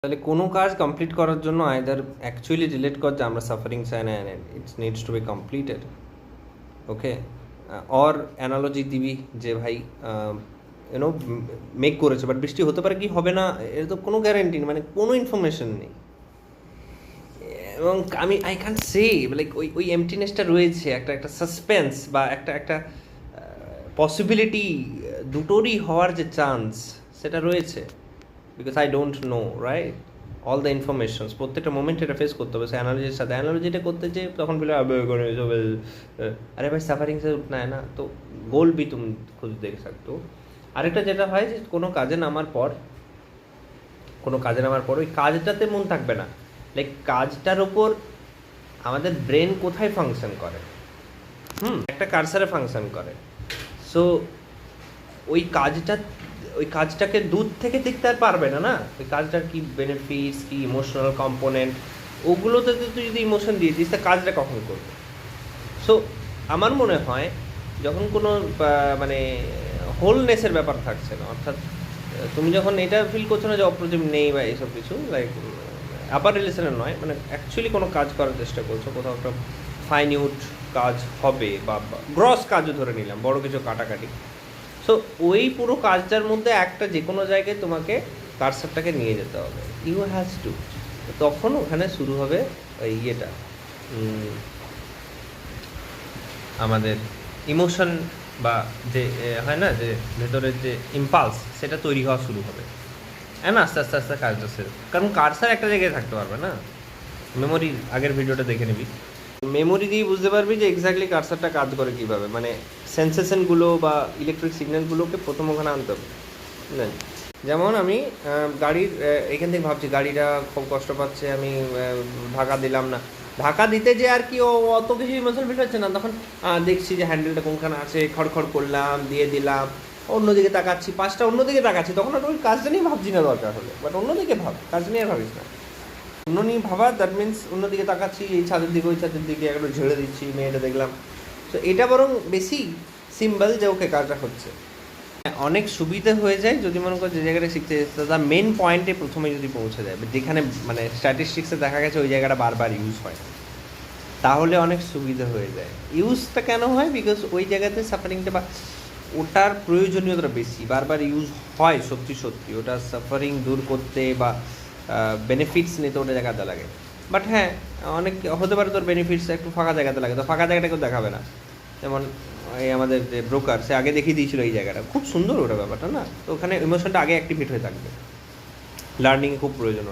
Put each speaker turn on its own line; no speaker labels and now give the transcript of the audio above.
তাহলে কোনো কাজ কমপ্লিট করার জন্য আইদার অ্যাকচুয়ালি রিলেট কর যে আমরা সাফারিং চাই না, it's needs to be completed, okay. Or analogy দিবি যে ভাই ইউনো মেক করেছে, বাট বৃষ্টি হতে পারে কি হবে না এর তো কোনো গ্যারেন্টি নেই, মানে কোনো ইনফরমেশন নেই। এবং আই ক্যান সে লাইক ওই এমটিনেসটা রয়েছে, একটা সাসপেন্স বা একটা পসিবিলিটি দুটোরই হওয়ার যে চান্স সেটা রয়েছে, because I don't know right all the informations. প্রত্যেকটা মোমেন্ট এটা ফেস করতে হবে। সে অ্যানালজির সাথে অ্যানালজিটা করতে যে তখন বলে আরে ভাই সাফারিং সে উঠনা হয় না, তো গোল বি তুমি খুঁজ দেখ सकते हो। আরেকটা যেটা হয় যে কোনো কাজে নামার পর ওই কাজটাতে মন থাকবে না, লাইক কাজটার ওপর আমাদের ব্রেন কোথায় ফাংশন করে, একটা কারসারে ফাংশন করে। সো ওই কাজটাকে দূর থেকে দেখতে আর পারবে না ওই কাজটার কি বেনিফিটস, কি ইমোশনাল কম্পোনেন্ট, ওগুলোতে তুই যদি ইমোশন দিয়ে দিস তা কাজটা কখন করবে। সো আমার মনে হয় যখন কোনো মানে হোলনেসের ব্যাপার থাকছে না, অর্থাৎ তুমি যখন এটা ফিল করছো না যে অপ্রতিম নেই বা এইসব কিছু, লাইক আপার রিলেশনের নয়, মানে অ্যাকচুয়ালি কোনো কাজ করার চেষ্টা করছো, কোথাও একটা ফাইনিউট কাজ হবে বা গ্রস কাজও ধরে নিলাম, বড় কিছু কাটাকাটি। সো ওই পুরো কাজটার মধ্যে একটা যে কোনো জায়গায় তোমাকে কারসারটাকে নিয়ে যেতে হবে, ইউ হ্যাজ টু। তখন ওখানে শুরু হবে ওই ইয়েটা, আমাদের ইমোশন বা যে হয় না যে ভেতরের যে ইম্পালস, সেটা তৈরি হওয়া শুরু হবে। হ্যাঁ না, আস্তে আস্তে আস্তে কাজটা সেরে, কারণ কারসার একটা জায়গায় থাকতে পারবে না। মেমোরি আগের ভিডিওটা দেখে নিবি, মেমোরি দিয়ে বুঝতে পারবি যে এক্স্যাক্টলি কারসারটা কাজ করে কীভাবে, মানে সেন্সেশনগুলো বা ইলেকট্রিক সিগন্যালগুলোকে প্রথম ওখানে আনতে হবে। যেমন আমি গাড়ির এখান থেকে ভাবছি গাড়িটা খুব কষ্ট পাচ্ছে, আমি ধাক্কা দিলাম না, ধাক্কা দিতে যে আর কি অত কিছু ইমোশন ফিল হচ্ছে না, তখন দেখছি যে হ্যান্ডেলটা কোনখানে আছে, খড়খড় করলাম, দিয়ে দিলাম, অন্যদিকে তাকাচ্ছি, পাঁচটা অন্যদিকে তাকাচ্ছি, তখন আর ওই কাজটা নিয়ে ভাবছি না দরকার হলে, বাট অন্যদিকে ভাব, কাজ নিয়ে আর ভাবিস না। অন্য নিয়ে ভাবা দ্যাট মিনস অন্যদিকে তাকাচ্ছি, এই ছাদের দিকে ওই ছাদের দিকে একটু ঝেড়ে দিচ্ছি, মেয়েটা দেখলাম। তো এটা বরং বেশি সিম্বল যে ওকে কাজটা হচ্ছে। অনেক সুবিধা হয়ে যায় যদি মনে করো যে জায়গাটা শিখতে তার মেন পয়েন্টে প্রথমে যদি পৌঁছে যায়, যেখানে মানে স্ট্যাটিস্টিক্সে দেখা গেছে ওই জায়গাটা বারবার ইউজ হয়, তাহলে অনেক সুবিধা হয়ে যায়। ইউজটা কেন হয়, বিকজ ওই জায়গাতে সাফারিংটা বা ওটার প্রয়োজনীয়তা বেশি, বারবার ইউজ হয় সত্যি ওটা সাফারিং দূর করতে বা বেনিফিটস নিতে ওটা জায়গাতে লাগে। বাট হ্যাঁ, অনেক হতে পারে তোর বেনিফিটস একটু ফাঁকা জায়গাতে লাগে, তো ফাঁকা জায়গাটা কেউ দেখাবে না। যেমন এই আমাদের যে ব্রোকার, সে আগে দেখিয়ে দিয়েছিল এই জায়গাটা খুব সুন্দর, ওটা ব্যাপারটা না, তো ওখানে ইমোশনটা আগে অ্যাক্টিভেট হয়ে থাকবে। লার্নিংয়ে খুব প্রয়োজন।